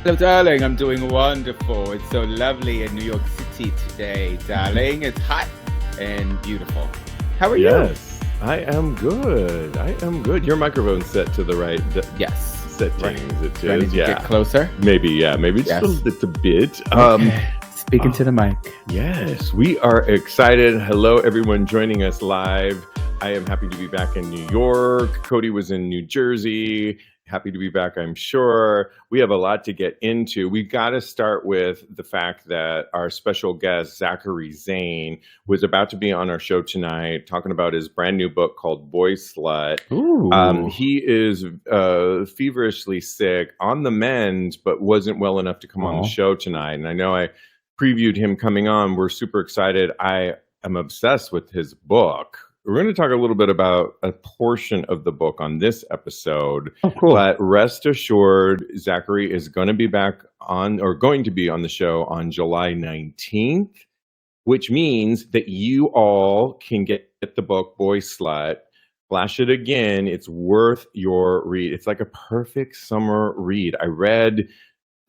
Hello, darling. I'm doing wonderful. It's so lovely in New York City today, darling. It's hot and beautiful. How are you? Yes, I am good. Your microphone's set to the right Yes. settings. Right. It Do I need is. to Yeah. get closer? Maybe just Yes. a bit. Okay. Speaking to the mic. Yes, we are excited. Hello, everyone joining us live. I am happy to be back in New York. Kodi was in New Jersey. Happy to be back, I'm sure. We have a lot to get into. We got to start with the fact that our special guest, Zachary Zane, was about to be on our show tonight talking about his brand new book called Boy Slut. Ooh. He is feverishly sick, on the mend, but wasn't well enough to come on the show tonight. And I know I previewed him coming on. We're super excited. I am obsessed with his book. We're going to talk a little bit about a portion of the book on this episode. Oh, cool. But rest assured, Zachary is going to be back on, or going to be on the show on July 19th, which means that you all can get the book Boy Slut, flash it again. It's worth your read. It's like a perfect summer read. I read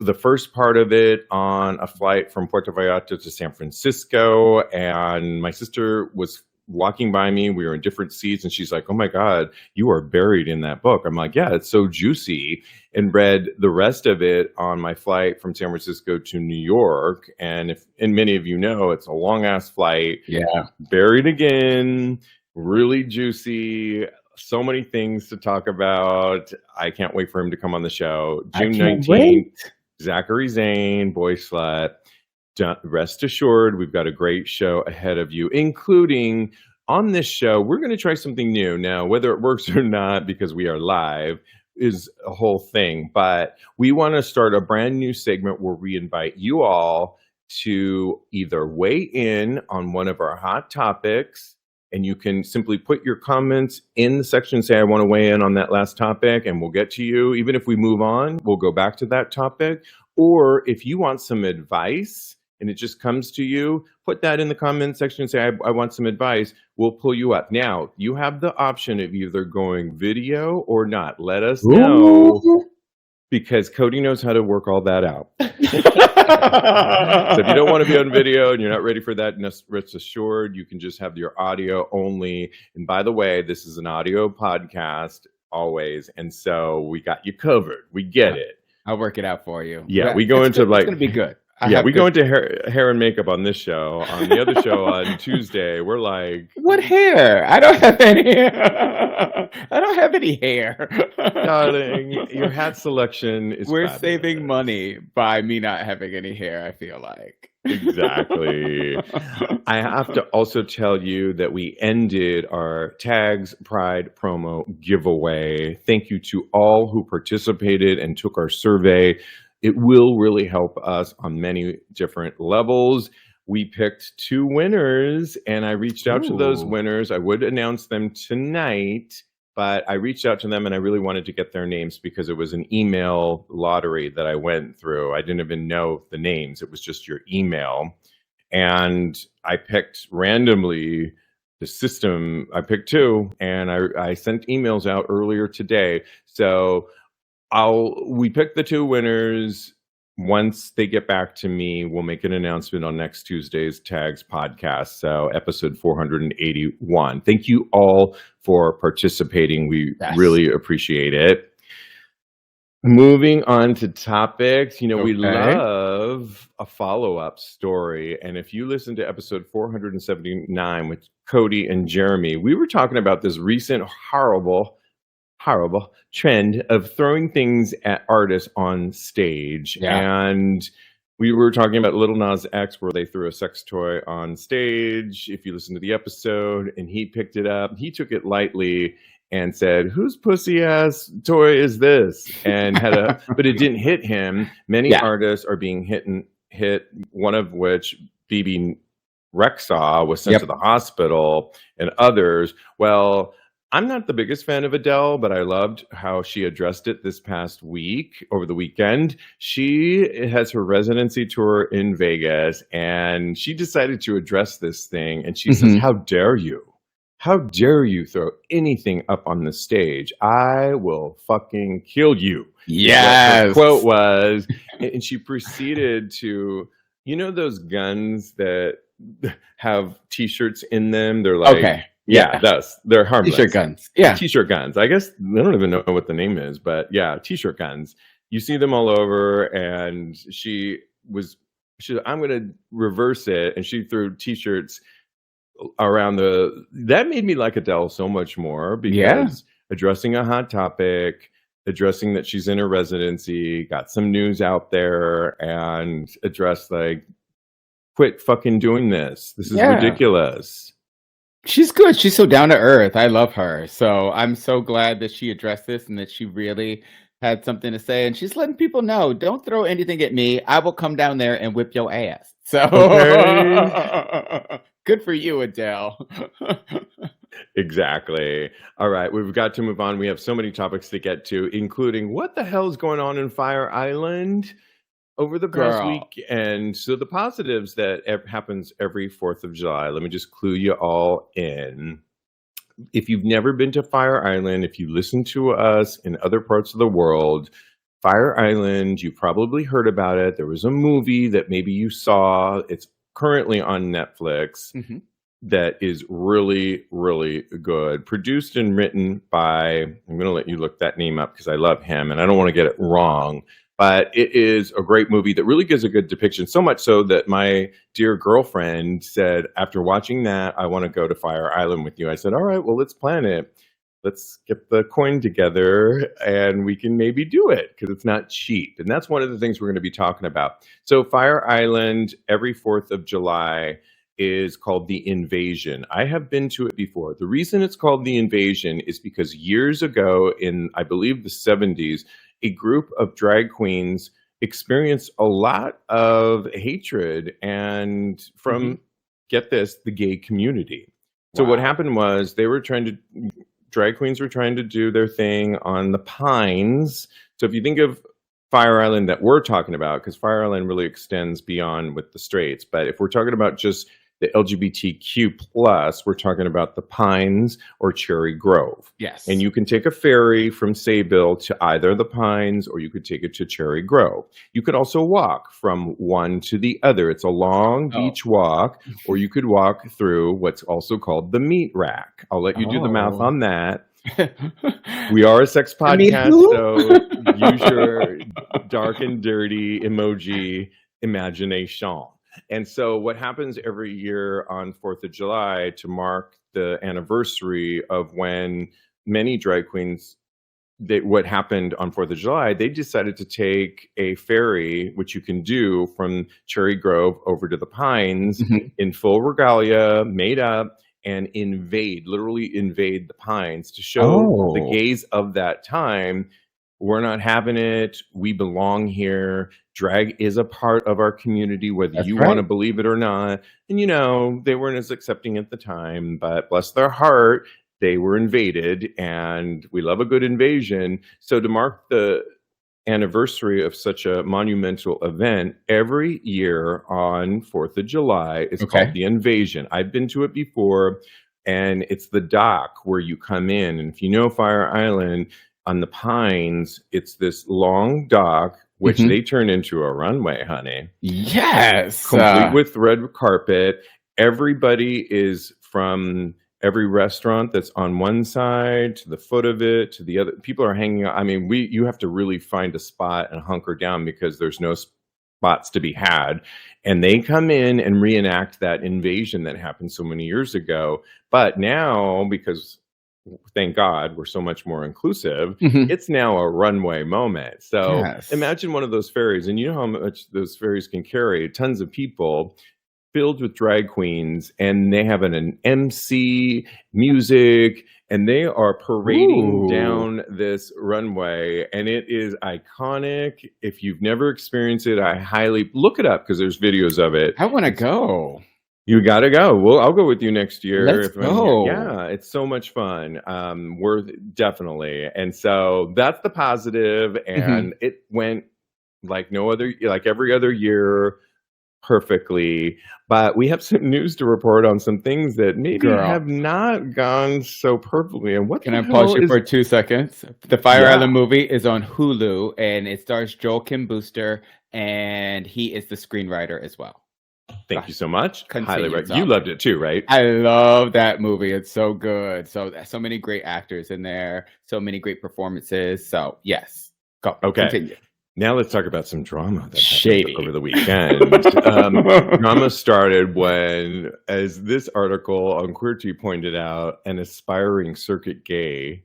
the first part of it on a flight from Puerto Vallarta to San Francisco, and my sister was walking by me. We were in different seats, and she's like, "Oh my God, you are buried in that book." I'm like, "Yeah, it's so juicy," and read the rest of it on my flight from San Francisco to New York. And many of you know, it's a long ass flight. Yeah. Buried again, really juicy. So many things to talk about. I can't wait for him to come on the show. June 19th. Zachary Zane, Boy Slut. Rest assured, we've got a great show ahead of you, including on this show, we're going to try something new. Now, whether it works or not, because we are live, is a whole thing. But we want to start a brand new segment where we invite you all to either weigh in on one of our hot topics, and you can simply put your comments in the section, say, I want to weigh in on that last topic, and we'll get to you. Even if we move on, we'll go back to that topic. Or if you want some advice and it just comes to you, put that in the comment section and say, I want some advice. We'll pull you up. Now, you have the option of either going video or not. Let us know, because Kodi knows how to work all that out. So if you don't want to be on video and you're not ready for that, rest assured, you can just have your audio only. And by the way, this is an audio podcast always. And so we got you covered. We get it. I'll work it out for you. Yeah, we go into It's going to be good. We go into hair and makeup on this show. On the other show on Tuesday, we're like, what hair? I don't have any hair. I don't have any hair. Darling, your hat selection is We're fabulous. saving money by me not having any hair, I feel like. Exactly. I have to also tell you that we ended our Tags Pride promo giveaway. Thank you to all who participated and took our survey. It will really help us on many different levels. We picked 2 winners, and I reached out to those winners. I would announce them tonight, but I reached out to them, and I really wanted to get their names because it was an email lottery that I went through. I didn't even know the names. It was just your email. And I picked randomly the system. I picked 2, and I sent emails out earlier today. So we picked the 2 winners. Once they get back to me, we'll make an announcement on next Tuesday's Tags podcast. So episode 481. Thank you all for participating. We really appreciate it. Moving on to topics, we love a follow-up story. And if you listen to episode 479 with Kodi and Jeremy, we were talking about this recent horrible trend of throwing things at artists on stage. Yeah. And we were talking about Lil Nas X, where they threw a sex toy on stage. If you listen to the episode, and he picked it up, he took it lightly and said, "Whose pussy ass toy is this?" And but it didn't hit him. Many artists are being hit, one of which, BB Rexha, was sent to the hospital, and others. Well, I'm not the biggest fan of Adele, but I loved how she addressed it this past week, over the weekend. She has her residency tour in Vegas, and she decided to address this thing. And she says, "How dare you? How dare you throw anything up on the stage? I will fucking kill you." Yes. Her quote was, And she proceeded to, you know, those guns that have T-shirts in them. They're like, Okay. yeah, they're harmless. T-shirt guns. Yeah. T-shirt guns. I guess I don't even know what the name is, but yeah, T-shirt guns. You see them all over, and she I'm going to reverse it, and she threw T-shirts around that made me like Adele so much more, because addressing a hot topic, addressing that she's in a residency, got some news out there, and addressed like, quit fucking doing this. This is ridiculous. She's good. She's so down to earth. I love her. So I'm so glad that she addressed this and that she really had something to say. And she's letting people know, don't throw anything at me. I will come down there and whip your ass. So good for you, Adele. Exactly. All right, we've got to move on. We have so many topics to get to, including what the hell's going on in Fire Island over the past week. And so the positives that happens every 4th of July, let me just clue you all in. If you've never been to Fire Island, if you listen to us in other parts of the world, Fire Island, you probably heard about it. There was a movie that maybe you saw. It's currently on Netflix. That is really, really good. Produced and written by, I'm going to let you look that name up because I love him and I don't want to get it wrong. But it is a great movie that really gives a good depiction. So much so that my dear girlfriend said, after watching that, I want to go to Fire Island with you. I said, all right, well, let's plan it. Let's get the coin together and we can maybe do it because it's not cheap. And that's one of the things we're going to be talking about. So Fire Island, every 4th of July, is called The Invasion. I have been to it before. The reason it's called The Invasion is because years ago in, I believe, the 70s, a group of drag queens experienced a lot of hatred and from, get this, the gay community. So what happened was drag queens were trying to do their thing on the Pines. So if you think of Fire Island that we're talking about, because Fire Island really extends beyond with the straights, but if we're talking about just the LGBTQ plus, we're talking about the Pines or Cherry Grove. Yes. And you can take a ferry from Sayville to either the Pines or you could take it to Cherry Grove. You could also walk from one to the other. It's a long beach walk, or you could walk through what's also called the meat rack. I'll let you do the math on that. We are a sex podcast, so use your dark and dirty emoji imagination. And so what happens every year on 4th of July to mark the anniversary of when many drag queens, what happened on 4th of July, they decided to take a ferry, which you can do from Cherry Grove over to the Pines in full regalia, made up, and literally invade the Pines to show the gays of that time, we're not having it. We belong here. Drag is a part of our community, whether you want to believe it or not. And, you know, they weren't as accepting at the time, but bless their heart, they were invaded, and we love a good invasion. So to mark the anniversary of such a monumental event, every year on 4th of July is called The Invasion. I've been to it before, and it's the dock where you come in. And if you know Fire Island, on the Pines, it's this long dock, which they turn into a runway, honey. Yes. Complete with red carpet. Everybody is from every restaurant that's on one side to the foot of it to the other. People are hanging out. I mean, you have to really find a spot and hunker down because there's no spots to be had. And they come in and reenact that invasion that happened so many years ago. But now, because thank God we're so much more inclusive, it's now a runway moment. So imagine one of those ferries, and you know how much those ferries can carry tons of people filled with drag queens, and they have an MC, music, and they are parading down this runway, and it is iconic. If you've never experienced it, I highly look it up because there's videos of it. I want to go. You got to go. Well, I'll go with you next year. Let's go. Yeah, it's so much fun. We're definitely. And so that's the positive. And it went like no other, like every other year, perfectly. But we have some news to report on some things that maybe Girl, have not gone so perfectly. And what can the I pause hell you is? for 2 seconds? The Fire Yeah. Island movie is on Hulu, and it stars Joel Kim Booster, and he is the screenwriter as well. Thank you so much. Highly Continue, You sorry. loved it too, right? I love that movie. It's so good. So many great actors in there. So many great performances. So yes, go. Okay. Continue. Now let's talk about some drama that happened Shady. over the weekend. Drama started when, as this article on QWERTY pointed out, an aspiring circuit gay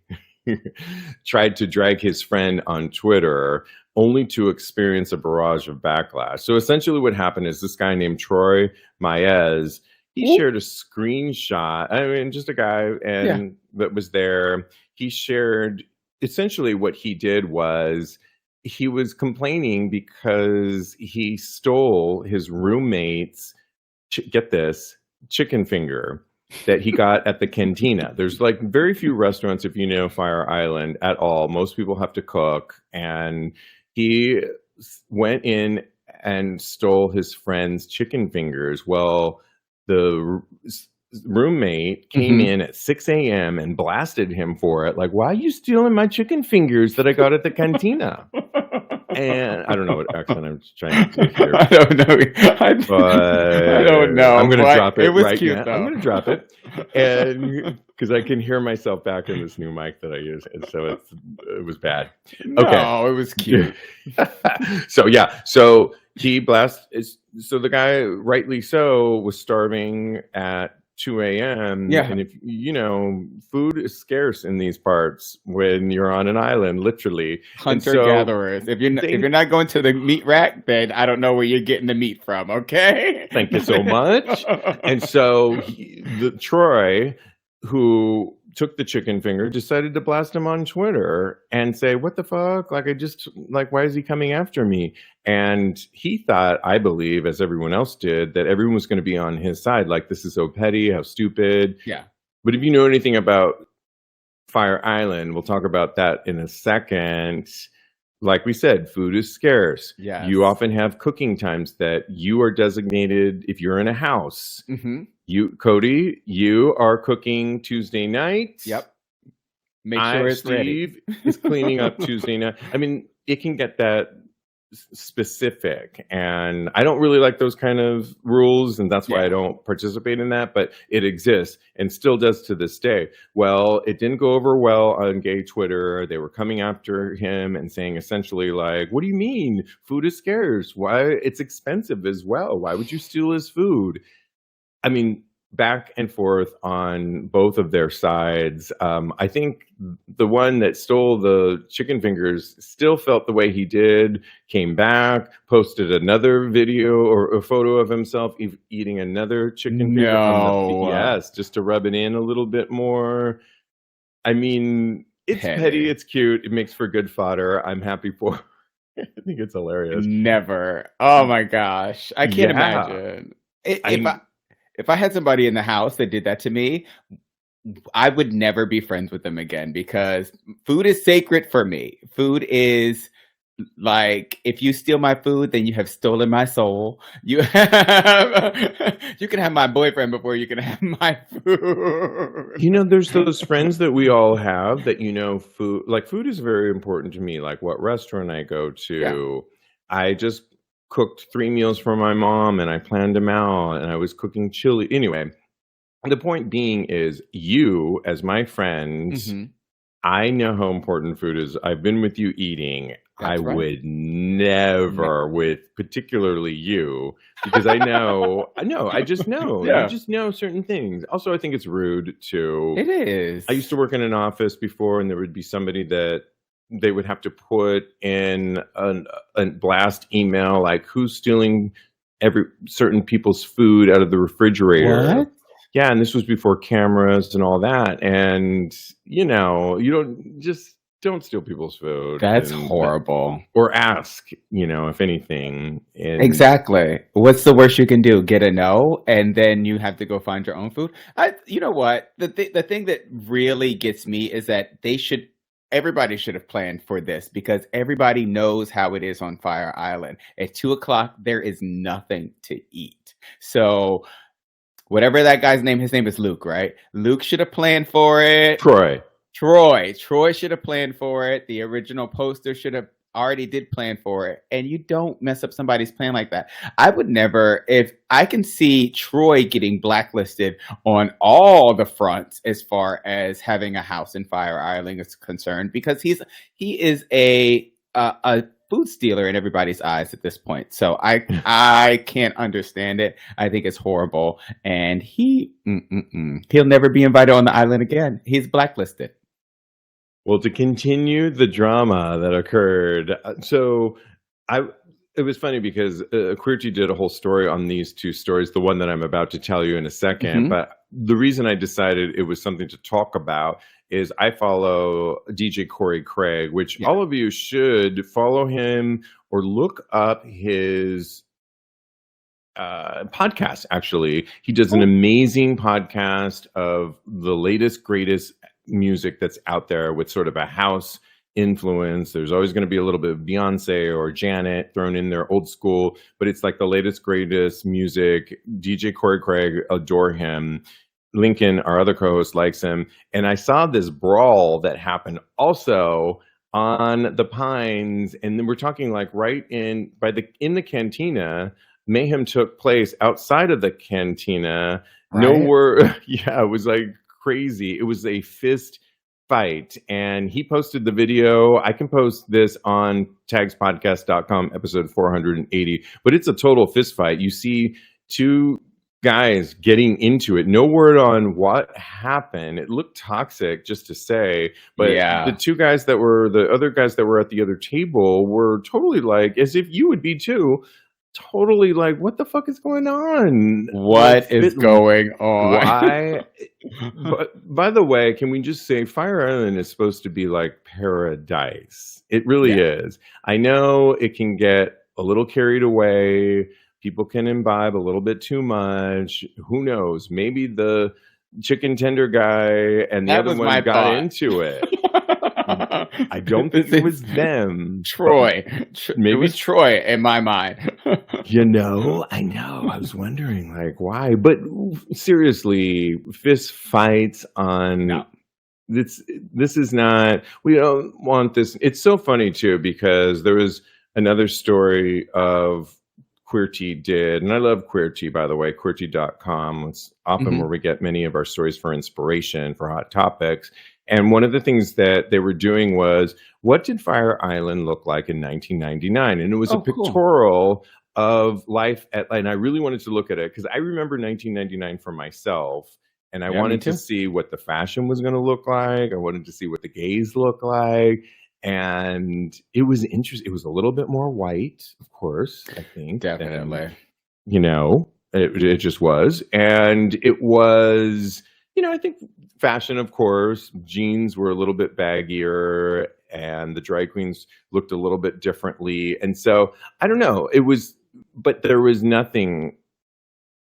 tried to drag his friend on Twitter only to experience a barrage of backlash. So essentially what happened is this guy named Troy Maez, he shared a screenshot. I mean, just a guy that was there. He shared, essentially what he did was, he was complaining because he stole his roommate's, get this, chicken finger that he got at the cantina. There's like very few restaurants, if you know Fire Island at all. Most people have to cook. And he went in and stole his friend's chicken fingers. Well, the roommate came in at 6 a.m. and blasted him for it. Like, why are you stealing my chicken fingers that I got at the cantina? And I don't know what accent I'm trying to hear. I don't know. I don't know. I'm going to drop it, was right cute, now. though. I'm going to drop it, and because I can hear myself back in this new mic that I use, and so it was bad. No, it was cute. So yeah, so he blasted. So the guy, rightly so, was starving at 2 a.m. Yeah. And if you know, food is scarce in these parts when you're on an island, literally. Hunter-gatherers. If you're not going to the meat rack, then I don't know where you're getting the meat from, okay? Thank you so much. And so Troy, who took the chicken finger, decided to blast him on Twitter and say, what the fuck? Like, why is he coming after me? And he thought, I believe, as everyone else did, that everyone was going to be on his side. Like, this is so petty, how stupid. Yeah. But if you know anything about Fire Island, we'll talk about that in a second. Like we said, food is scarce. Yes. You often have cooking times that you are designated if you're in a house. Mm-hmm. Kodi, you are cooking Tuesday night. Yep. Make sure it's ready. Steve is cleaning up Tuesday night. I mean, it can get that specific, and I don't really like those kind of rules, and that's why I don't participate in that, but it exists and still does to this day. Well, it didn't go over well on gay Twitter. They were coming after him and saying essentially like, what do you mean food is scarce? Why? It's expensive as well. Why would you steal his food? I mean, back and forth on both of their sides. I think the one that stole the chicken fingers still felt the way he did, came back, posted another video or a photo of himself eating another chicken finger. Yes, just to rub it in a little bit more. I mean, it's petty, it's cute, it makes for good fodder. I'm happy for I think it's hilarious. Never. Oh my gosh. I can't imagine. If I had somebody in the house that did that to me, I would never be friends with them again because food is sacred for me. Food is like, if you steal my food, then you have stolen my soul. You can have my boyfriend before you can have my food. You know, there's those friends that we all have that, you know, food is very important to me. Like what restaurant I go to, I just cooked 3 meals for my mom and I planned them out and I was cooking chili. Anyway, the point being is you, as my friends, I know how important food is. I've been with you eating. I would never with particularly you because I just know. I just know certain things. Also, I think it's rude to. It is. I used to work in an office before and there would be somebody that they would have to put in a blast email like who's stealing certain people's food out of the refrigerator. What? Yeah, and this was before cameras and all that. And you know, you don't steal people's food. That's horrible. Or ask, you know, if anything. Exactly. What's the worst you can do? Get a no, and then you have to go find your own food. You know what? The thing that really gets me is that they should everybody should have planned for this because everybody knows how it is on Fire Island. At 2 o'clock, there is nothing to eat. So whatever that guy's name, his name is Luke, right? Luke should have planned for it. Troy should have planned for it. The original poster should have already did plan for it. And you don't mess up somebody's plan like that. I would never, if I can see Troy getting blacklisted on all the fronts as far as having a house in Fire Island is concerned, because he is a food stealer in everybody's eyes at this point. So I can't understand it. I think it's horrible. And he'll never be invited on the island again. He's blacklisted. Well, to continue the drama that occurred, it was funny because Queerty did a whole story on these two stories, the one that I'm about to tell you in a second. But the reason I decided it was something to talk about is I follow DJ Corey Craig, which all of you should follow him or look up his podcast. Actually, he does an amazing podcast of the latest, greatest music that's out there with sort of a house influence. There's always going to be a little bit of Beyonce or Janet thrown in there, old school, but it's like the latest, greatest music. DJ Corey Craig, adore him. Lincoln, our other co-host, likes him. And I saw this brawl that happened also on the Pines, and then we're talking like right in the cantina. Mayhem took place outside of the cantina. Right? Nowhere. Yeah, it was like crazy. It was a fist fight, and he posted the video. I can post this on TAGSPodcast.com, episode 480, but it's a total fist fight. You see two guys getting into it. No word on what happened. It looked toxic, just to say, but the two guys the other guys that were at the other table were totally like, as if you would be too, totally like, what the fuck is going on? What is going on? Why? But by the way, can we just say Fire Island is supposed to be like paradise? It really is. I know it can get a little carried away. People can imbibe a little bit too much. Who knows? Maybe the chicken tender guy and the other one got into it. I don't think it was them. Troy. Maybe it was Troy in my mind. I know. I was wondering, like, why? But seriously, fist fights on... No. This is not... We don't want this... It's so funny, too, because there was another story of... Queerty did, and I love Queerty, by the way, Queerty.com. It's often where we get many of our stories for inspiration, for hot topics. And one of the things that they were doing was, what did Fire Island look like in 1999? And it was a pictorial of life and I really wanted to look at it because I remember 1999 for myself, and I wanted to see what the fashion was going to look like. I wanted to see what the gays look like. And it was interesting. It was a little bit more white, of course, I think. Definitely. It just was. And it was, I think fashion, of course, jeans were a little bit baggier and the drag queens looked a little bit differently. And so, I don't know, but there was nothing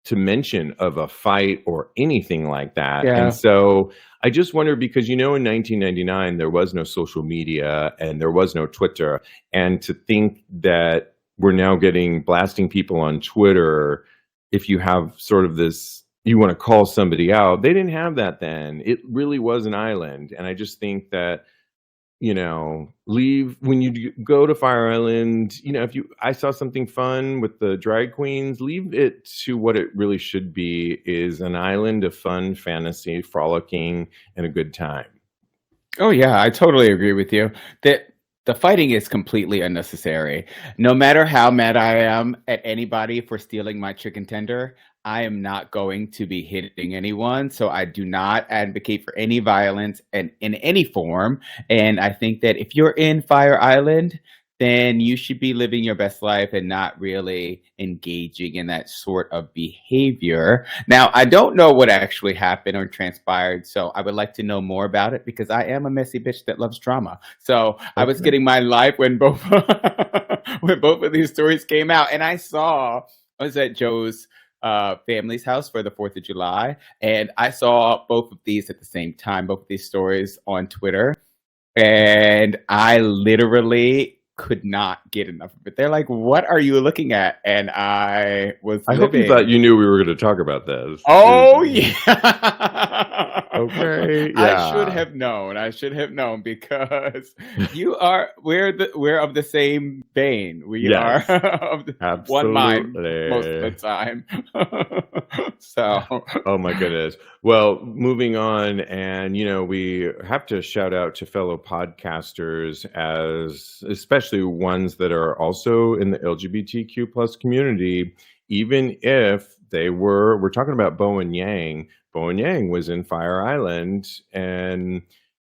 to mention of a fight or anything like that. Yeah. And so I just wonder, because, in 1999, there was no social media and there was no Twitter. And to think that we're now blasting people on Twitter, if you have sort of this, you want to call somebody out, they didn't have that then. It really was an island. And I just think that, when you go to Fire Island, I saw something fun with the drag queens, leave it to what it really should be, is an island of fun, fantasy, frolicking, and a good time. Oh yeah, I totally agree with you. That the fighting is completely unnecessary. No matter how mad I am at anybody for stealing my chicken tender, I am not going to be hitting anyone. So I do not advocate for any violence in any form. And I think that if you're in Fire Island, then you should be living your best life and not really engaging in that sort of behavior. Now, I don't know what actually happened or transpired, so I would like to know more about it because I am a messy bitch that loves drama. So okay. I was getting my life when both of these stories came out, and I was at Joe's family's house for the 4th of July, and I saw both of these at the same time, both of these stories on Twitter. and I literally could not get enough of it. They're like, "What are you looking at?" And I was I hope you thought living. you knew we were going to talk about this. Oh yeah. Okay, I should yeah. have known. I should have known because we're of the same vein. We are Yes, of the one mind most of the absolutely. time. So Oh my goodness. Well, moving on, and we have to shout out to fellow podcasters, as especially ones that are also in the LGBTQ plus community, even if we're talking about Bowen Yang. Bowen Yang was in Fire Island, and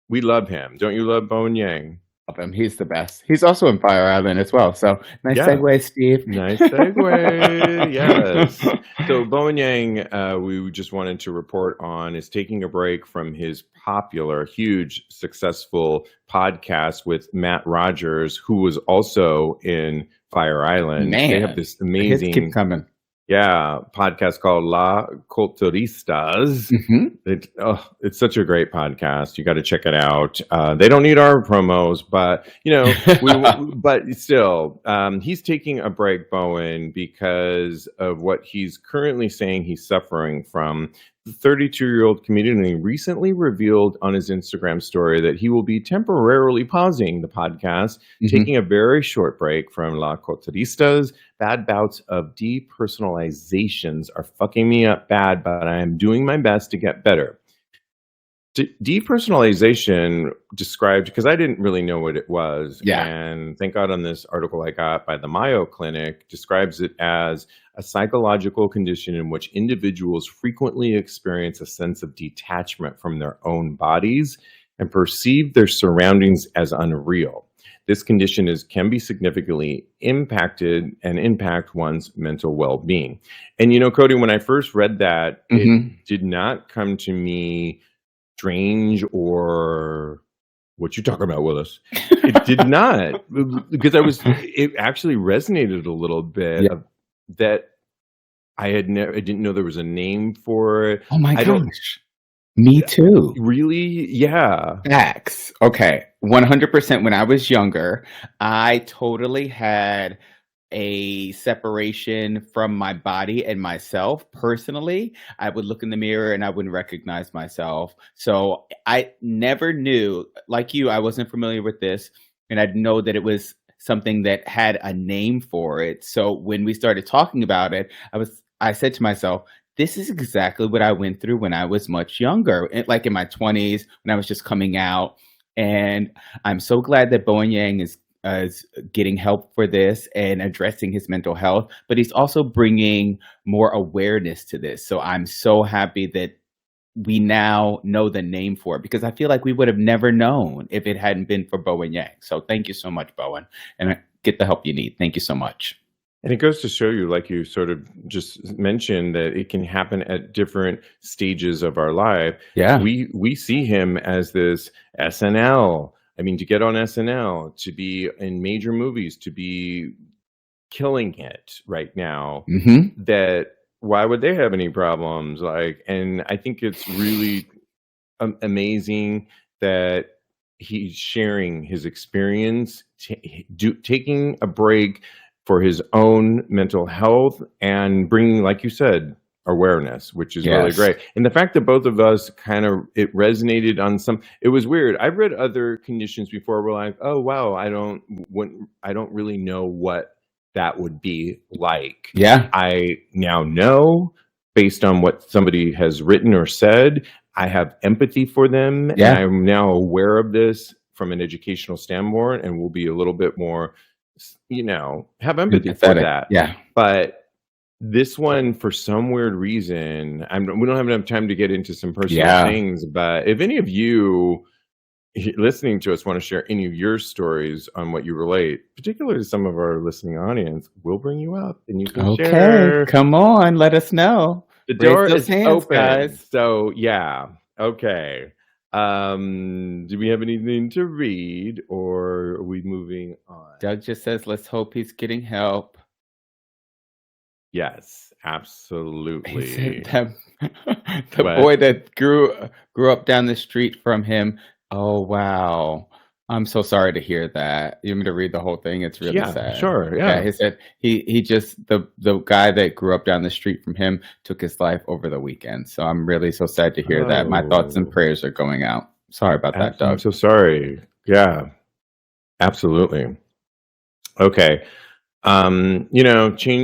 we love him. Don't you love Bowen Yang? love him. He's the best. He's also in Fire Island as well. So nice Yeah. segue, Steve. Nice segue. Yes. So Bowen Yang, we just wanted to report on, is taking a break from his popular, huge, successful podcast with Matt Rogers, who was also in Fire Island. They have Man, this the hits keep amazing, coming. podcast called La Culturistas. Hmm. It's such a great podcast. You got to check it out. They don't need our promos, but but still, he's taking a break, Bowen, because of what he's currently saying he's suffering from. The 32-year-old comedian recently revealed on his Instagram story that he will be temporarily pausing the podcast, taking a very short break from La Culturistas. Bad bouts of depersonalizations are fucking me up bad, but I am doing my best to get better. Depersonalization described, because I didn't really know what it was, Yeah. and thank God on this article I got by the Mayo Clinic, describes it as a psychological condition in which individuals frequently experience a sense of detachment from their own bodies and perceive their surroundings as unreal. This condition can be significantly impacted and impact one's mental well-being. And Kodi, when I first read that, it did not come to me strange or what you talking about, Willis. It did not, because it actually resonated a little bit Yeah. of that. I didn't know there was a name for it. Oh my I don't gosh. Me too. really, yeah. Facts. Okay. 100%. When I was younger, I totally had a separation from my body and myself personally. I would look in the mirror and I wouldn't recognize myself. So I never knew, like you, I wasn't familiar with this. And I'd know that it was something that had a name for it. So when we started talking about it, I said to myself, this is exactly what I went through when I was much younger, like in my 20s, when I was just coming out. And I'm so glad that Bowen Yang is getting help for this and addressing his mental health, but he's also bringing more awareness to this. So I'm so happy that we now know the name for it, because I feel like we would have never known if it hadn't been for Bowen Yang. So thank you so much, Bowen, and get the help you need. Thank you so much. And it goes to show you, like you sort of just mentioned, that it can happen at different stages of our life. Yeah. We see him as this SNL. I mean, to get on SNL, to be in major movies, to be killing it right now, that why would they have any problems? And I think it's really amazing that he's sharing his experience, taking a break for his own mental health and bringing, like you said, awareness, which is really great. And the fact that both of us it resonated on it was weird. I've read other conditions before where like, oh wow, I don't really know what that would be like. Yeah. I now know, based on what somebody has written or said, I have empathy for them. Yeah. And I'm now aware of this from an educational standpoint, and will be a little bit more, have empathy for that. Yeah. But this one, for some weird reason, we don't have enough time to get into some personal things, but if any of you listening to us want to share any of your stories on what you relate, particularly to some of our listening audience, we'll bring you up and you can share. Come on, let us know. The door is open, guys. So yeah. Okay. Do we have anything to read, or are we moving on? Doug just says, let's hope he's getting help. Yes, absolutely. The boy that grew up down the street from him. Oh wow. I'm so sorry to hear that. You want me to read the whole thing? It's really Yeah, sad. sure. Yeah, Yeah. he said he just the guy that grew up down the street from him took his life over the weekend. So I'm really so sad to hear that. My thoughts and Oh, prayers are going out. Sorry about that, I'm Doug. so sorry. Yeah, absolutely. Okay.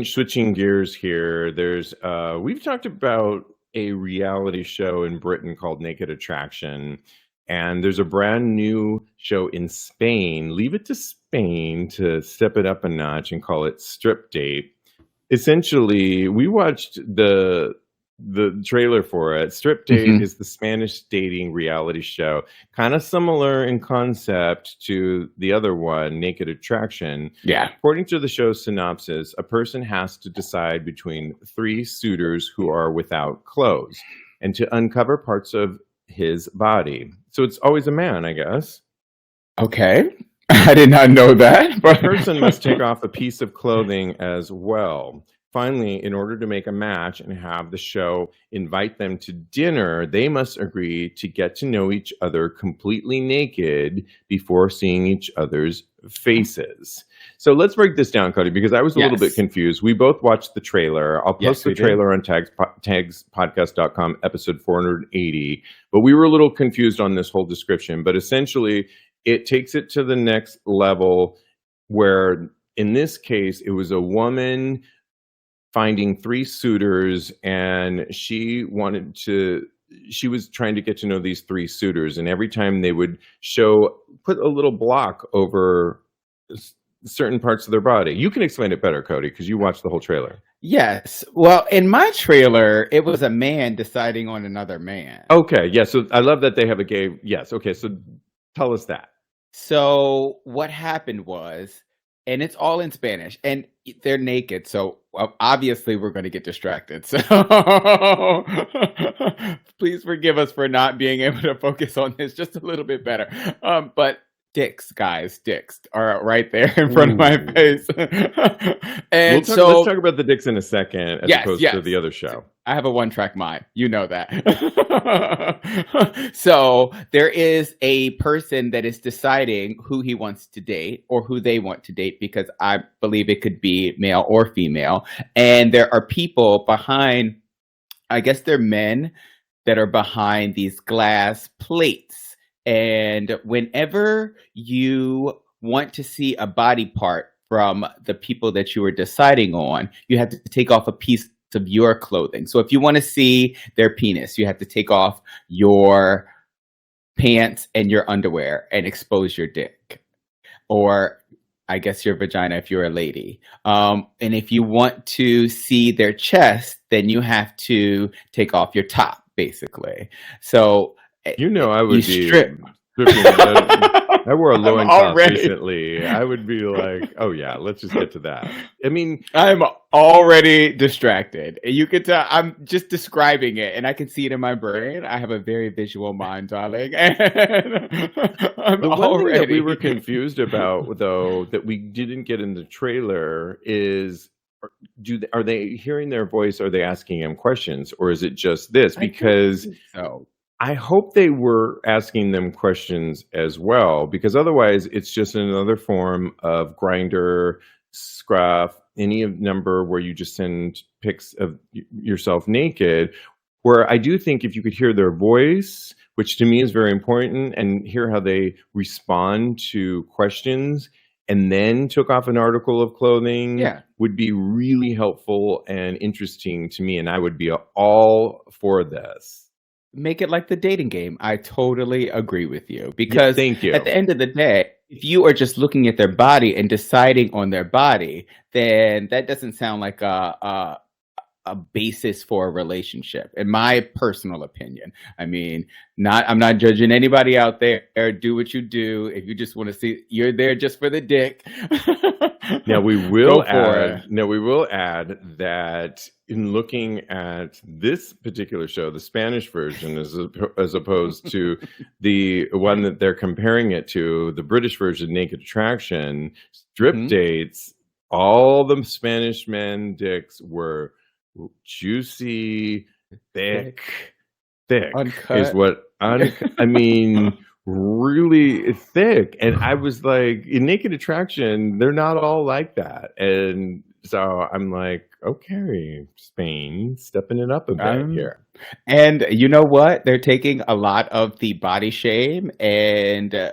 Switching gears here. We've talked about a reality show in Britain called Naked Attraction, and there's a brand new show in Spain. Leave it to Spain to step it up a notch and call it Strip Date. Essentially, we watched the trailer for it. Strip Date Hmm. is the Spanish dating reality show, kind of similar in concept to the other one, Naked Attraction. Yeah. According to the show's synopsis, a person has to decide between three suitors who are without clothes and to uncover parts of his body. So it's always a man, I guess. Okay. I did not know that. The person must take off a piece of clothing as well. Finally, in order to make a match and have the show invite them to dinner, they must agree to get to know each other completely naked before seeing each other's faces. So let's break this down, Kodi, because I was a little bit Yes. confused. We both watched the trailer. I'll post Yes, the we did. trailer on TAGSPodcast.com, episode 480. But we were a little confused on this whole description. But essentially, it takes it to the next level where, in this case, it was a woman finding three suitors, and she was trying to get to know these three suitors, and every time they would put a little block over certain parts of their body. You can explain it better, Kodi, because you watched the whole trailer. Yes. Well, in my trailer, it was a man deciding on another man. Okay, yeah, so I love that they have a gay. Yes, okay, so tell us that. So what happened was, and it's all in Spanish, and they're naked. So obviously we're going to get distracted. So please forgive us for not being able to focus on this just a little bit better. But dicks, guys, dicks are right there in front of my Ooh. face. And so let's talk about the dicks in a second, as opposed to the other show. I have a one-track mind. You know that. So there is a person that is deciding who he wants to date or who they want to date, because I believe it could be male or female. And there are people behind, I guess they're men that are behind these glass plates. And whenever you want to see a body part from the people that you are deciding on, you have to take off a piece of your clothing. So if you want to see their penis, you have to take off your pants and your underwear and expose your dick, or I guess your vagina if you're a lady. And if you want to see their chest, then you have to take off your top, basically. So I would be strip. I wore a loincloth already recently. I would be like, oh yeah, let's just get to that. I mean, I'm already distracted. You can tell I'm just describing it, and I can see it in my brain. I have a very visual mind, darling. And the one thing that we were confused about, though, that we didn't get in the trailer is, are they hearing their voice? Are they asking him questions, or is it just this? Because I hope they were asking them questions as well, because otherwise it's just another form of Grindr, Scruff, any number where you just send pics of yourself naked. Where I do think if you could hear their voice, which to me is very important, and hear how they respond to questions, and then took off an article of clothing, would be really helpful and interesting to me, and I would be all for this. Make it like the dating game. I totally agree with you, because thank you. At the end of the day, if you are just looking at their body and deciding on their body, then that doesn't sound like a basis for a relationship, in my personal opinion. I mean, I'm not judging anybody out there. Do what you do. If you just want to see, you're there just for the dick. Now we will add that in looking at this particular show, the Spanish version, as opposed to the one that they're comparing it to, the British version, Naked Attraction, strip dates, all the Spanish men dicks were juicy, thick, uncut. is what I mean. really thick. And I was like, in Naked Attraction, they're not all like that. And so I'm like, okay, Spain, stepping it up a bit here. And you know what? They're taking a lot of the body shame and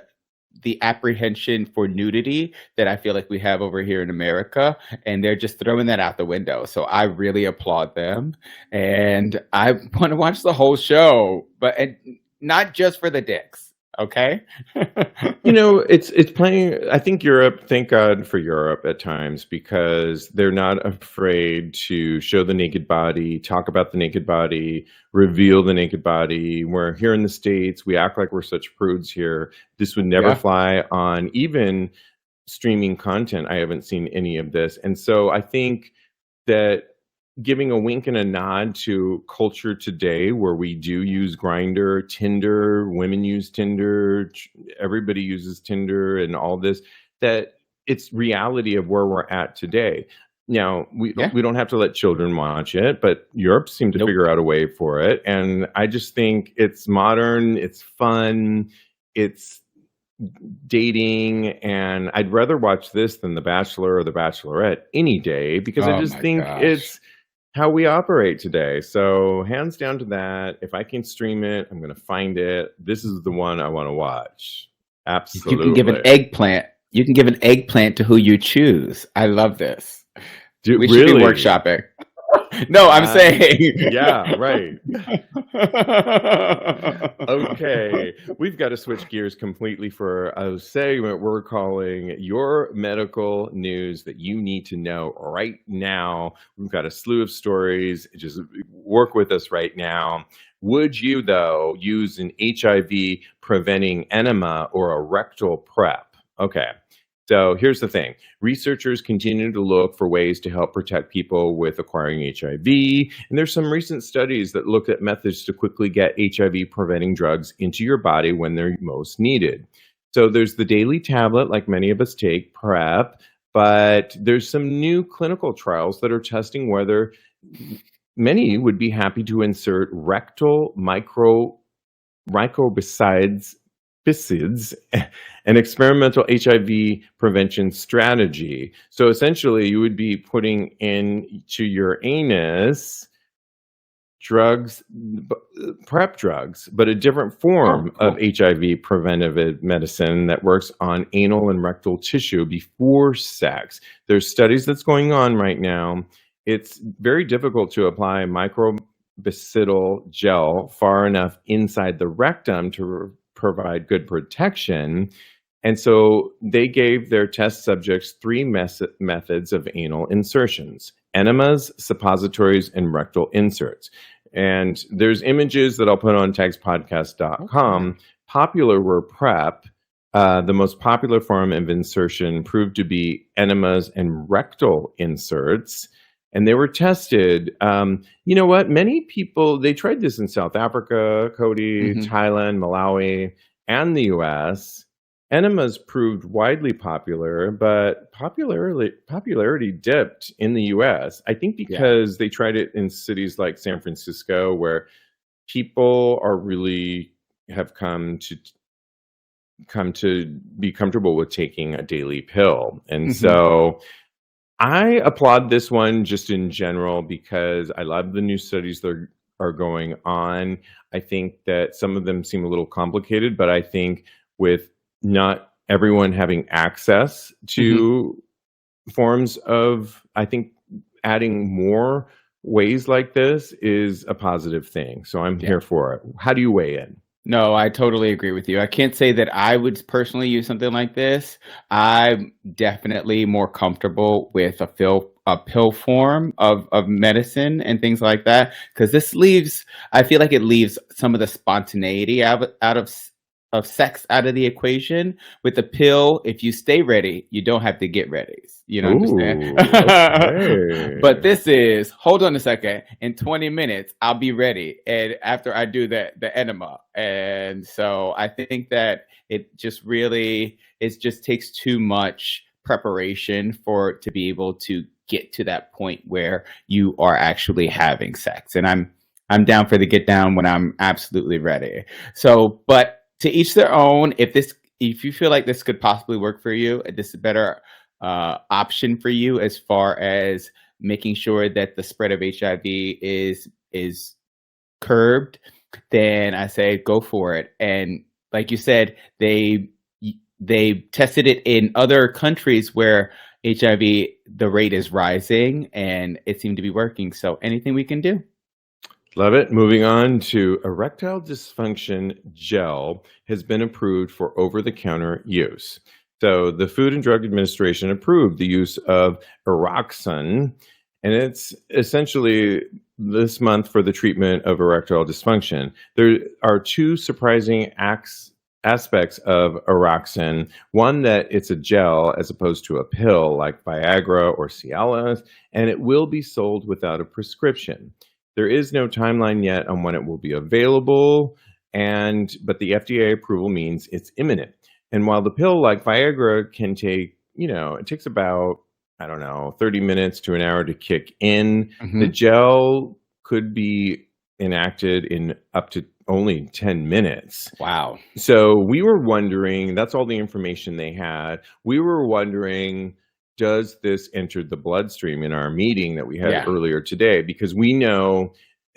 the apprehension for nudity that I feel like we have over here in America, and they're just throwing that out the window. So I really applaud them, and I want to watch the whole show, but not just for the dicks. Okay. It's playing. I think Europe, thank God for Europe at times, because they're not afraid to show the naked body, talk about the naked body, reveal the naked body. Where here in the States, we act like we're such prudes here. This would never Yeah. fly on even streaming content. I haven't seen any of this. And so I think that giving a wink and a nod to culture today, where we do use Grindr, Tinder, women use Tinder, everybody uses Tinder and all this, that it's reality of where we're at today. Now, we don't have to let children watch it, but Europe seemed to Nope. figure out a way for it. And I just think it's modern, it's fun, it's dating, and I'd rather watch this than The Bachelor or The Bachelorette any day, because I Oh just my think gosh. it's how we operate today. So hands down to that. If I can stream it, I'm going to find it. This is the one I want to watch. Absolutely. You can give an eggplant. You can give an eggplant to who you choose. I love this. Dude, we should be workshopping. No, I'm saying. Yeah, right. Okay, we've got to switch gears completely for a segment we're calling Your Medical News That You Need to Know Right Now. We've got a slew of stories. Just work with us right now. Would you, though, use an HIV-preventing enema or a rectal prep? Okay. So here's the thing. Researchers continue to look for ways to help protect people with acquiring HIV. And there's some recent studies that look at methods to quickly get HIV-preventing drugs into your body when they're most needed. So there's the daily tablet, like many of us take, PrEP, but there's some new clinical trials that are testing whether many would be happy to insert rectal microbicides, an experimental HIV prevention strategy. So essentially, you would be putting into your anus drugs, PrEP drugs, but a different form of HIV preventive medicine that works on anal and rectal tissue before sex. There's studies that's going on right now. It's very difficult to apply microbicidal gel far enough inside the rectum to provide good protection. And so they gave their test subjects three methods of anal insertions: enemas, suppositories, and rectal inserts. And there's images that I'll put on TAGSPodcast.com. Okay. Popular were PrEP. The most popular form of insertion proved to be enemas and rectal inserts. And they were tested. You know what? Many people, they tried this in South Africa, Kodi, Thailand, Malawi, and the US. Enemas proved widely popular, but popularity dipped in the US. I think because they tried it in cities like San Francisco, where people are really have come to be comfortable with taking a daily pill. And so I applaud this one just in general, because I love the new studies that are going on. I think that some of them seem a little complicated, but I think with not everyone having access to forms of, I think adding more ways like this is a positive thing. So I'm here for it. How do you weigh in? No, I totally agree with you. I can't say that I would personally use something like this. I'm definitely more comfortable with a pill form of medicine and things like that, because I feel like it leaves some of the spontaneity out of sex out of the equation. With the pill, if you stay ready, you don't have to get ready. You know what I'm saying? Okay. But this is, hold on a second, in 20 minutes, I'll be ready. And after I do the enema. And so I think that it just takes too much preparation to be able to get to that point where you are actually having sex. And I'm down for the get down when I'm absolutely ready. So, but to each their own. If you feel like this could possibly work for you, this is a better option for you as far as making sure that the spread of HIV is curbed, then I say go for it. And like you said, they tested it in other countries where HIV, the rate is rising, and it seemed to be working. So anything we can do. Love it. Moving on to erectile dysfunction gel has been approved for over-the-counter use. So the Food and Drug Administration approved the use of Eroxon, and it's essentially this month for the treatment of erectile dysfunction. There are two surprising aspects of Eroxon. One, that it's a gel as opposed to a pill like Viagra or Cialis, and it will be sold without a prescription. There is no timeline yet on when it will be available, but the FDA approval means it's imminent. And while the pill like Viagra can take, it takes about, 30 minutes to an hour to kick in, the gel could be enacted in up to only 10 minutes. Wow. So we were wondering, that's all the information they had. We were wondering, does this enter the bloodstream in our meeting that we had earlier today? Because we know,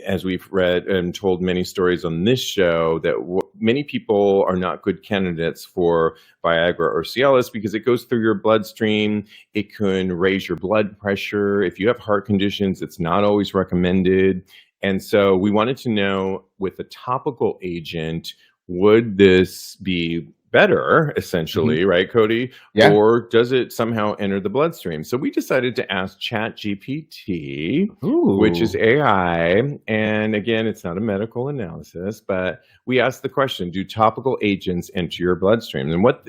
as we've read and told many stories on this show, that many people are not good candidates for Viagra or Cialis because it goes through your bloodstream. It can raise your blood pressure. If you have heart conditions, it's not always recommended. And so we wanted to know, with a topical agent, would this be better, essentially, right, Kodi? Yeah. Or does it somehow enter the bloodstream? So we decided to ask ChatGPT, which is AI. And again, it's not a medical analysis, but we asked the question, do topical agents enter your bloodstream? And what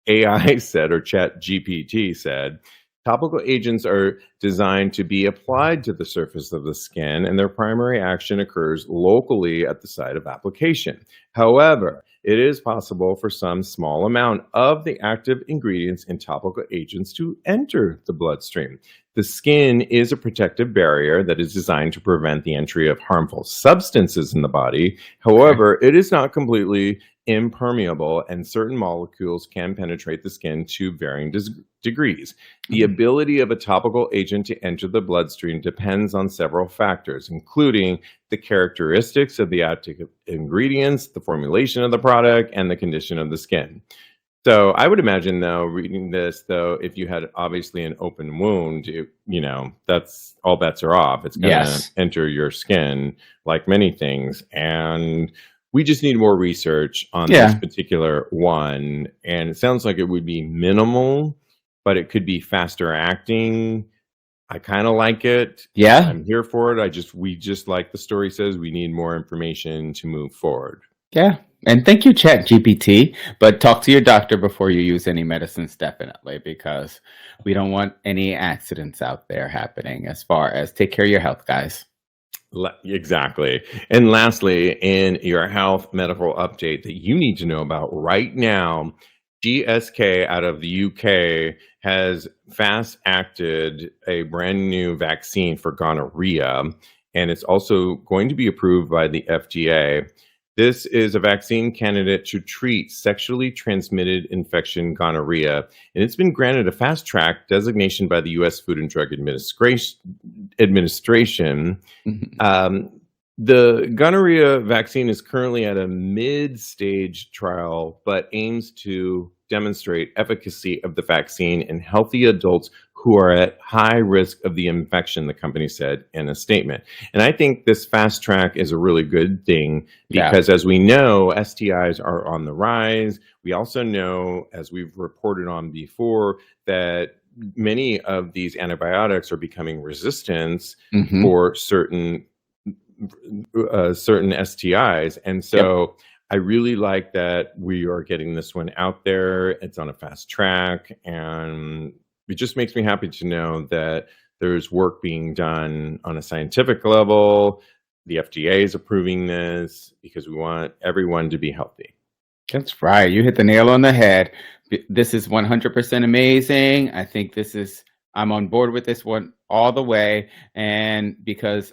AI said, or ChatGPT said, topical agents are designed to be applied to the surface of the skin, and their primary action occurs locally at the site of application. However, it is possible for some small amount of the active ingredients in topical agents to enter the bloodstream. The skin is a protective barrier that is designed to prevent the entry of harmful substances in the body. However, it is not completely impermeable, and certain molecules can penetrate the skin to varying degrees. The ability of a topical agent to enter the bloodstream depends on several factors, including the characteristics of the active ingredients, the formulation of the product, and the condition of the skin. So I would imagine, though, reading this, though, if you had obviously an open wound, that's all bets are off. It's going to enter your skin like many things. And we just need more research on this particular one. And it sounds like it would be minimal, but it could be faster acting. I kind of like it. Yeah. I'm here for it. We just, like the story says, we need more information to move forward. Yeah. And thank you, ChatGPT. But talk to your doctor before you use any medicines, definitely, because we don't want any accidents out there happening. As far as take care of your health, guys. Exactly. And lastly, in your health medical update that you need to know about right now, GSK out of the UK has fast acted a brand new vaccine for gonorrhea, and it's also going to be approved by the FDA. This is a vaccine candidate to treat sexually transmitted infection gonorrhea, and it's been granted a fast track designation by the U.S. Food and Drug Administration. The gonorrhea vaccine is currently at a mid-stage trial, but aims to demonstrate efficacy of the vaccine in healthy adults who are at high risk of the infection, the company said in a statement. And I think this fast track is a really good thing because, as we know, STIs are on the rise. We also know, as we've reported on before, that many of these antibiotics are becoming resistant for certain STIs. And so I really like that we are getting this one out there. It's on a fast track, and it just makes me happy to know that there's work being done on a scientific level. The FDA is approving this because we want everyone to be healthy. That's right. You hit the nail on the head. This is 100% amazing. I think I'm on board with this one all the way. And because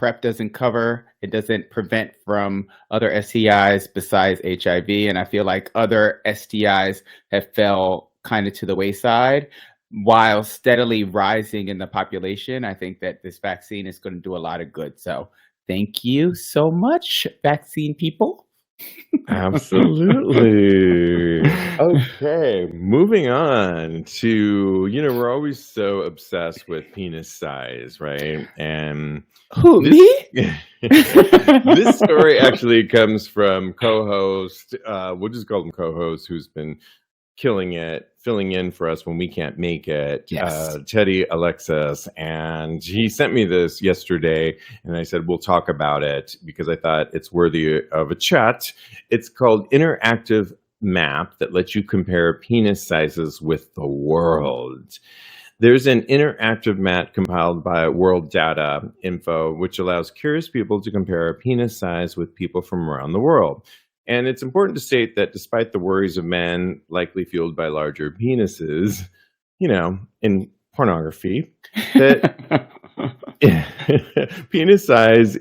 PrEP doesn't cover. It doesn't prevent from other STIs besides HIV. And I feel like other STIs have fell kind of to the wayside while steadily rising in the population. I think that this vaccine is going to do a lot of good. So thank you so much, vaccine people. Absolutely. Okay, moving on to, we're always so obsessed with penis size, right? And Who, this, me? this story actually comes from co-host, we'll just call him co-host, who's been killing it, filling in for us when we can't make it, Yes. Teddy Alexis. And he sent me this yesterday, and I said, we'll talk about it because I thought it's worthy of a chat. It's called Interactive Map that lets you compare penis sizes with the world. There's an interactive map compiled by World Data Info, which allows curious people to compare a penis size with people from around the world. And it's important to state that despite the worries of men likely fueled by larger penises, in pornography, that penis size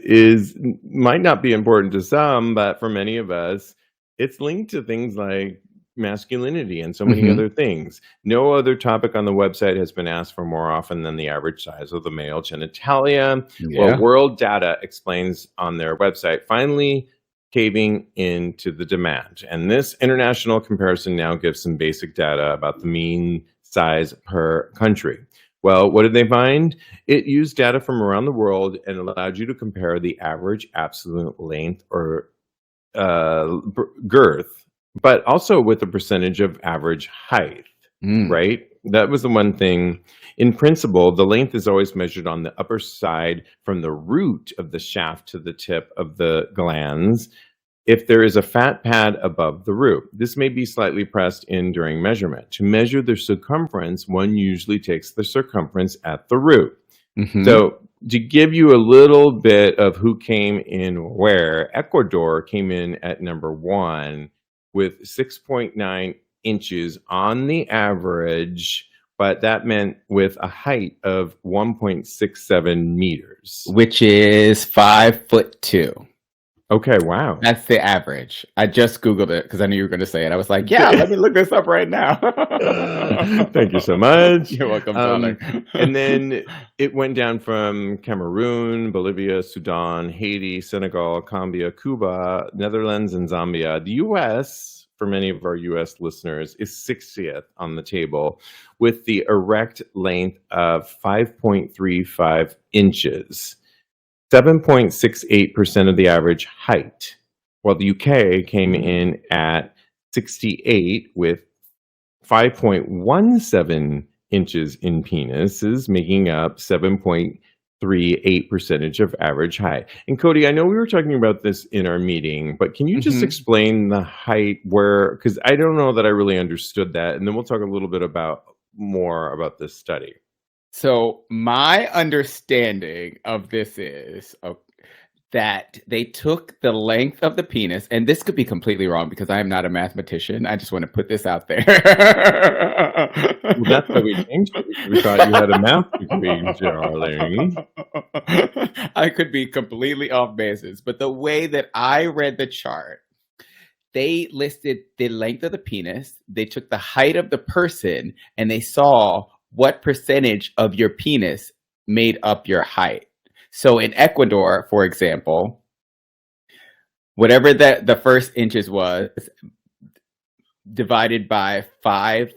might not be important to some, but for many of us, it's linked to things like masculinity and so many other things. No other topic on the website has been asked for more often than the average size of the male genitalia. Yeah. Well, World Data explains on their website, finally caving into the demand. And this international comparison now gives some basic data about the mean size per country. Well, what did they find? It used data from around the world and allowed you to compare the average absolute length or girth, but also with a percentage of average height, right? That was the one thing. In principle, the length is always measured on the upper side from the root of the shaft to the tip of the glans if there is a fat pad above the root. This may be slightly pressed in during measurement. To measure the circumference, one usually takes the circumference at the root. So to give you a little bit of who came in where, Ecuador came in at number 1 with 6.9 inches on the average, but that meant with a height of 1.67 meters, which is 5'2". Okay, wow. That's the average. I just Googled it because I knew you were going to say it. I was like, yeah, let me look this up right now. Thank you so much. You're welcome, darling. And then it went down from Cameroon, Bolivia, Sudan, Haiti, Senegal, Colombia, Cuba, Netherlands, and Zambia. The U.S., for many of our U.S. listeners, is 60th on the table with the erect length of 5.35 inches. 7.68% of the average height, while the UK came in at 68 with 5.17 inches in penises, making up 7.38% of average height. And Kodi, I know we were talking about this in our meeting, but can you just explain the height because I don't know that I really understood that. And then we'll talk a little bit more about this study. So my understanding of this is that they took the length of the penis, and this could be completely wrong because I am not a mathematician. I just want to put this out there. Well, that's why we changed it. We thought you had a math degree, darling. I could be completely off basis, but the way that I read the chart, they listed the length of the penis, they took the height of the person, and they saw what percentage of your penis made up your height. So in Ecuador, for example, whatever the first inches was divided by 5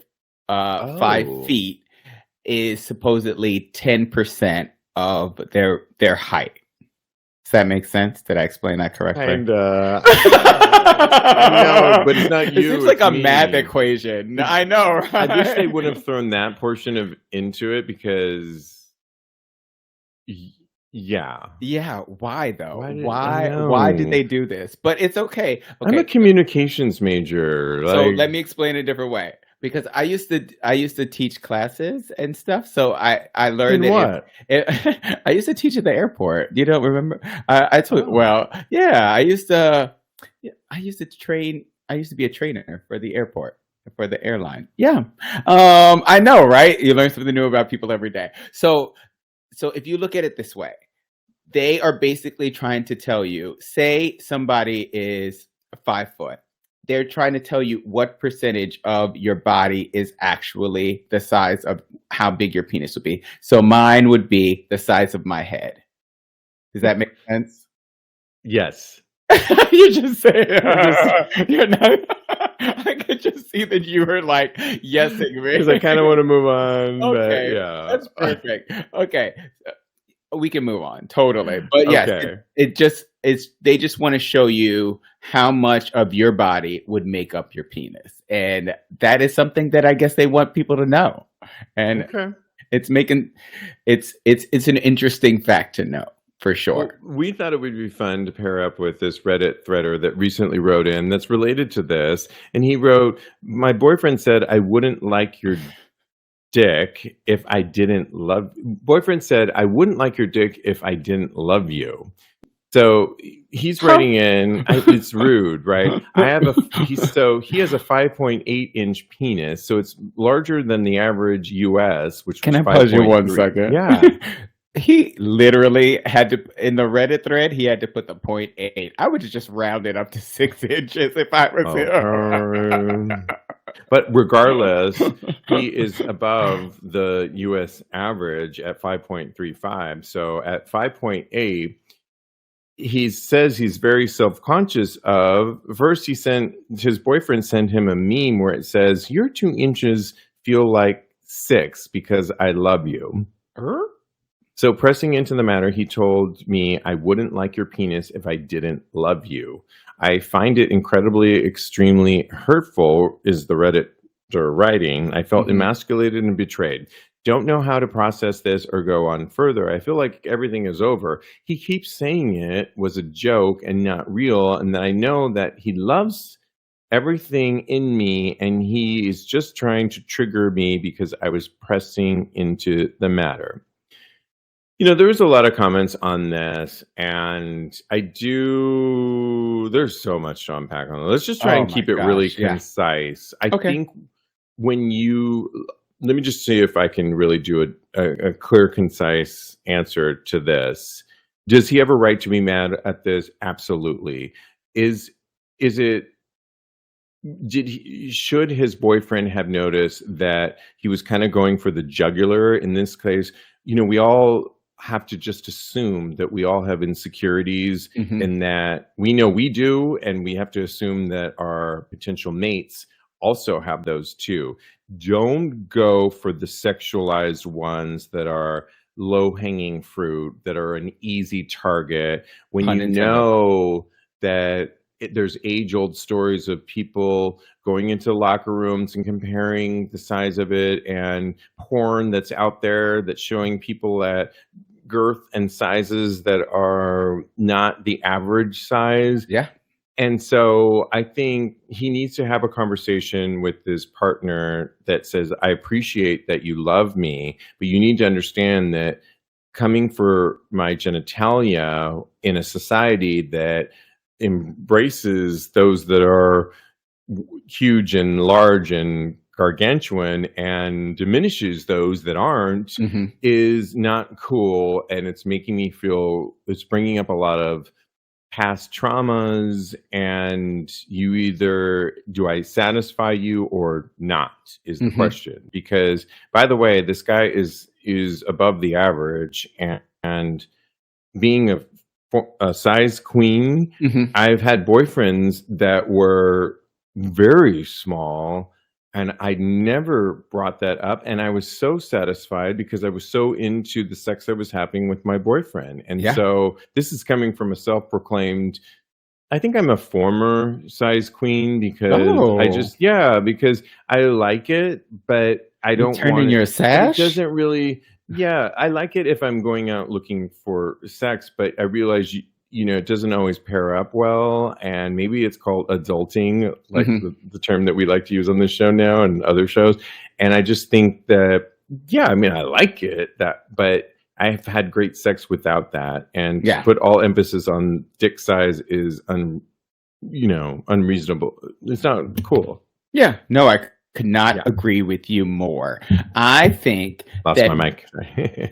feet is supposedly 10% of their height. Does that make sense? Did I explain that correctly? No, but it's not you. It seems like a math equation. I know, right? I wish they would have thrown that portion into it because, yeah. Why though? Why did they do this? But it's okay. I'm a communications major. So let me explain a different way. Because I used to teach classes and stuff, so I learned what? I used to teach at the airport. You don't remember? I told well, yeah. I used to train. I used to be a trainer for the airport, for the airline. Yeah, I know, right? You learn something new about people every day. So if you look at it this way, they are basically trying to tell you, say somebody is 5 foot. They're trying to tell you what percentage of your body is actually the size of how big your penis would be. So mine would be the size of my head. Does that make sense? Yes. You just say you're not. I could just see that you were like yesing me because I kind of want to move on. Okay, but yeah, that's perfect. Okay, we can move on totally. But yes, Okay. they just want to show you how much of your body would make up your penis, and that is something that I guess they want people to know. And Okay. it's an interesting fact to know. For sure. Well, we thought it would be fun to pair up with this Reddit threader that recently wrote in that's related to this. And he wrote, my boyfriend said I wouldn't like your dick if I didn't love. Boyfriend said I wouldn't like your dick if I didn't love you. So he's writing in, it's rude, right? He has a 5.8 inch penis, so it's larger than the average US, which Can was I pause you 1 5.3. second? Yeah. He literally had to, in the Reddit thread, he had to put the 0.8. I would have just rounded up to 6 inches if I was him. But regardless, he is above the US average at 5.35. So at 5.8, he says he's very self-conscious of. First, his boyfriend sent him a meme where it says, your 2 inches feel like 6 because I love you. So pressing into the matter, he told me I wouldn't like your penis if I didn't love you. I find it incredibly, extremely hurtful, is the Redditor writing. I felt emasculated and betrayed. Don't know how to process this or go on further. I feel like everything is over. He keeps saying it was a joke and not real, and that I know that he loves everything in me, and he is just trying to trigger me because I was pressing into the matter. You know, there was a lot of comments on this, and there's so much to unpack on it. Let's just try and keep it really concise. I think let me just see if I can really do a clear, concise answer to this. Does he have a right to be mad at this? Absolutely. Should his boyfriend have noticed that he was kind of going for the jugular in this case? You know, we all have to just assume that we all have insecurities and that we know we do, and we have to assume that our potential mates also have those too. Don't go for the sexualized ones that are low-hanging fruit, that are an easy target, when you know that there's age-old stories of people going into locker rooms and comparing the size of it, and porn that's out there that's showing people at girth and sizes that are not the average size. Yeah. And so I think he needs to have a conversation with his partner that says, I appreciate that you love me, but you need to understand that coming for my genitalia in a society that embraces those that are huge and large and gargantuan and diminishes those that aren't is not cool. And it's making me feel, it's bringing up a lot of past traumas, and you either, do I satisfy you or not, is the question. Because, by the way, this guy is above the average, and being a size queen, I've had boyfriends that were very small, and I never brought that up. And I was so satisfied because I was so into the sex that was happening with my boyfriend. And so this is coming from a self-proclaimed, I think I'm a former size queen, because because I like it, but I don't turn in your sash. It doesn't really. Yeah, I like it if I'm going out looking for sex, but I realize you know, it doesn't always pair up well, and maybe it's called adulting, like the term that we like to use on this show now and other shows. And I just think that, I mean, I like it, but I've had great sex without that. And to put all emphasis on dick size is unreasonable. It's not cool. Yeah, no, I could not Yeah. agree with you more. I think Lost that my mic.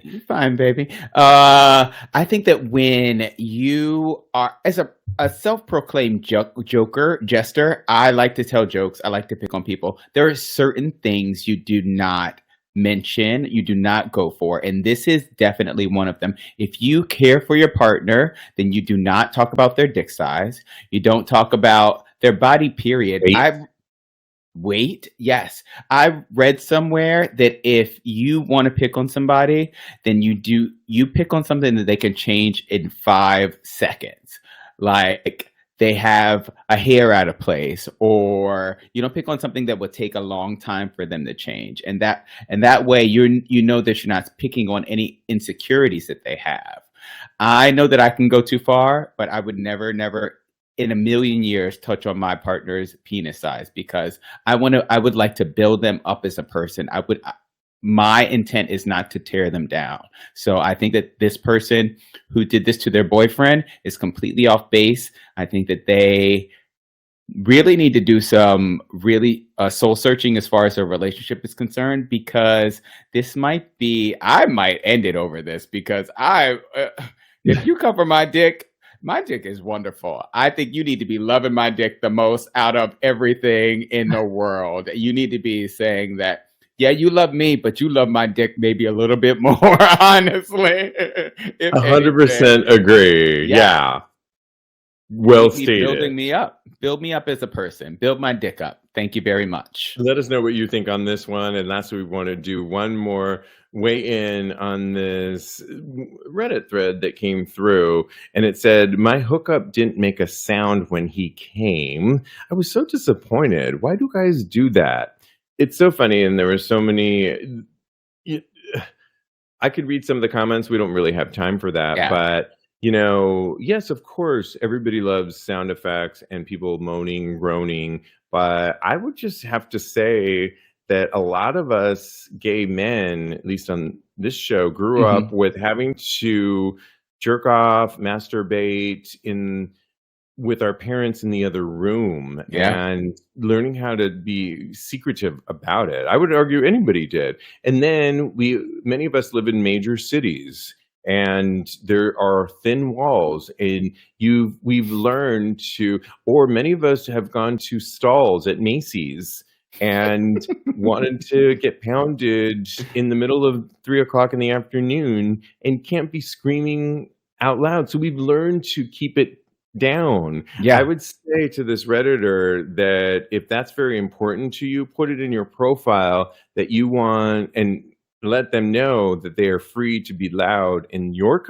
you're fine, baby. I think that when you are, as a self-proclaimed jester, I like to tell jokes. I like to pick on people. There are certain things you do not mention, you do not go for, and this is definitely one of them. If you care for your partner, then you do not talk about their dick size. You don't talk about their body, period. Wait. Wait, yes. I read somewhere that if you want to pick on somebody, then you pick on something that they can change in 5 seconds. Like they have a hair out of place, or you don't pick on something that would take a long time for them to change. And that way you know that you're not picking on any insecurities that they have. I know that I can go too far, but I would never in a million years touch on my partner's penis size, because I would like to build them up as a person. My intent is not to tear them down. So I think that this person who did this to their boyfriend is completely off base. I think that they really need to do some really soul searching as far as their relationship is concerned, because I might end it over this, because if you cover my dick is wonderful. I think you need to be loving my dick the most out of everything in the world. You need to be saying that, yeah, you love me, but you love my dick maybe a little bit more, honestly. If 100% anything. agree. Yeah. Well Keep building stated. me up. Build me up as a person. Build my dick up. Thank you very much. Let us know what you think on this one. And last, we want to do one more weigh in on this Reddit thread that came through. And it said, my hookup didn't make a sound when he came. I was so disappointed. Why do guys do that? It's so funny. And there were so many. I could read some of the comments. We don't really have time for that. Yeah. But, yes, of course, everybody loves sound effects and people moaning, groaning. But I would just have to say that a lot of us gay men, at least on this show, grew up with having to jerk off, masturbate with our parents in the other room, and learning how to be secretive about it. I would argue anybody did. And then many of us live in major cities, and there are thin walls, and we've learned to, or many of us have gone to stalls at Macy's and wanted to get pounded in the middle of 3 o'clock in the afternoon and can't be screaming out loud. So we've learned to keep it down. Yeah. I would say to this Redditor that if that's very important to you, put it in your profile that you want, and let them know that they are free to be loud in your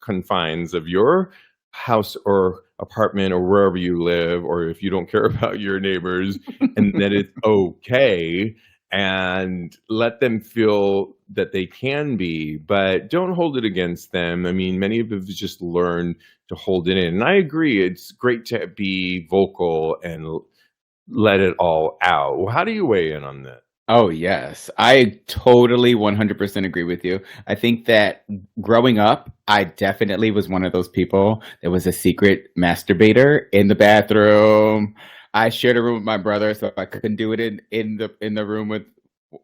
confines of your house or apartment or wherever you live, or if you don't care about your neighbors, and that it's okay, and let them feel that they can be, but don't hold it against them. I mean, many of us just learn to hold it in. And I agree, it's great to be vocal and let it all out. Well, how do you weigh in on that? Oh, yes. I totally 100% agree with you. I think that growing up, I definitely was one of those people that was a secret masturbator in the bathroom. I shared a room with my brother, so I couldn't do it in the room with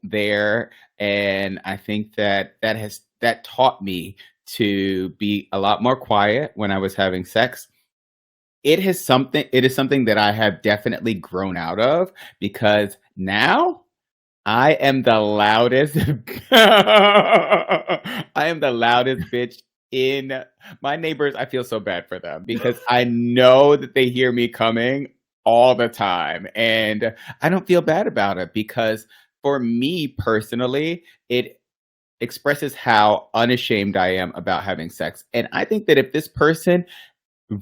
there. And I think that taught me to be a lot more quiet when I was having sex. It is something that I have definitely grown out of, because now I am the loudest. I am the loudest bitch in my neighbors. I feel so bad for them, because I know that they hear me coming all the time, and I don't feel bad about it, because for me personally, it expresses how unashamed I am about having sex. And I think that if this person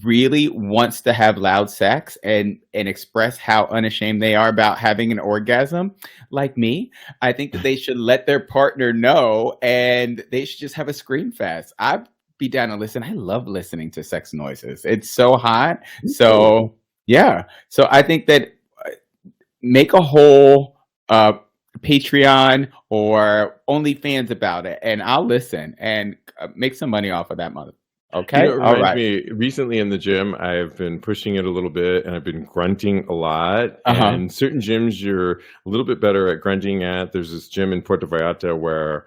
really wants to have loud sex and express how unashamed they are about having an orgasm, like me, I think that they should let their partner know, and they should just have a scream fest. I'd be down to listen. I love listening to sex noises. It's so hot. So yeah. So I think that make a whole Patreon or OnlyFans about it, and I'll listen and make some money off of that Okay. It All reminds right. me, recently in the gym, I've been pushing it a little bit and I've been grunting a lot. Uh-huh. And certain gyms you're a little bit better at grunting at. There's this gym in Puerto Vallarta where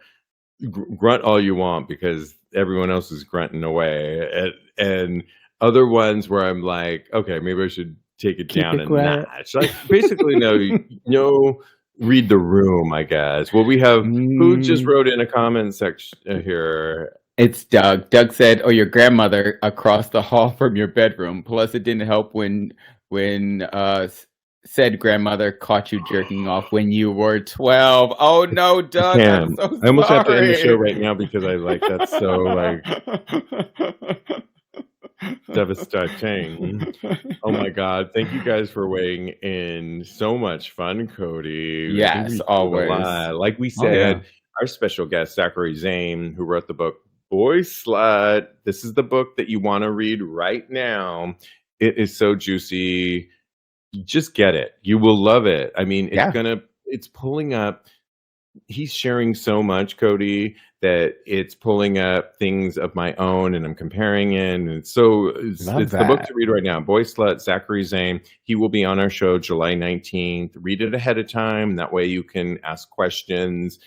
grunt all you want because everyone else is grunting away. And other ones where I'm like, okay, maybe I should take it Keep down it a quiet. notch. Like basically, no, read the room, I guess. Well, we have who just wrote in a comment section here. It's Doug. Doug said, "Oh, your grandmother across the hall from your bedroom." Plus, it didn't help when said grandmother caught you jerking off when you were 12. Oh no, Doug! I'm Damn, so I almost have to end the show sorry. right now because I like that's so like devastating. Oh my God. Thank you guys for weighing in. So much fun, Kodi. I think we Yes, covered a always. lot. Like we Oh yeah. said, our special guest, Zachary Zane, who wrote the book Boy Slut. This is the book that you want to read right now. It is so juicy. Just get it. You will love it. I mean, Yeah. it's pulling up. He's sharing so much, Kodi, that it's pulling up things of my own and I'm comparing it. And it's Love the book that. to read right now. Boy Slut, Zachary Zane. He will be on our show July 19th. Read it ahead of time. That way you can ask questions.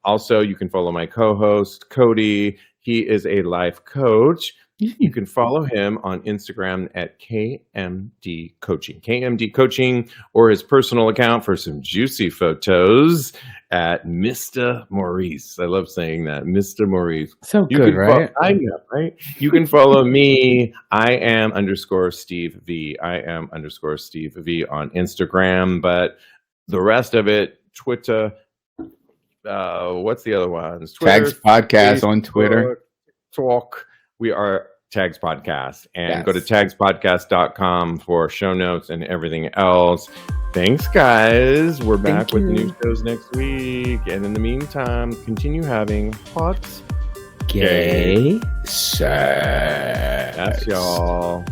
Also, you can follow my co-host, Kodi. He is a life coach. You can follow him on Instagram at KMD Coaching. KMD Coaching, or his personal account for some juicy photos at Mr. Maurice. I love saying that, Mr. Maurice. So good, right? I know, right? You can follow me. I am _Steve V. I am _Steve V on Instagram. But the rest of it, Twitter. What's the other ones? Twitter, TAGSPodcast on Twitter. Talk. We are Tags Podcast. And go to Yes. TAGSPodcast.com for show notes and everything else. Thanks, guys. We're back with new shows next week. And in the meantime, continue having hot gay sex. That's y'all.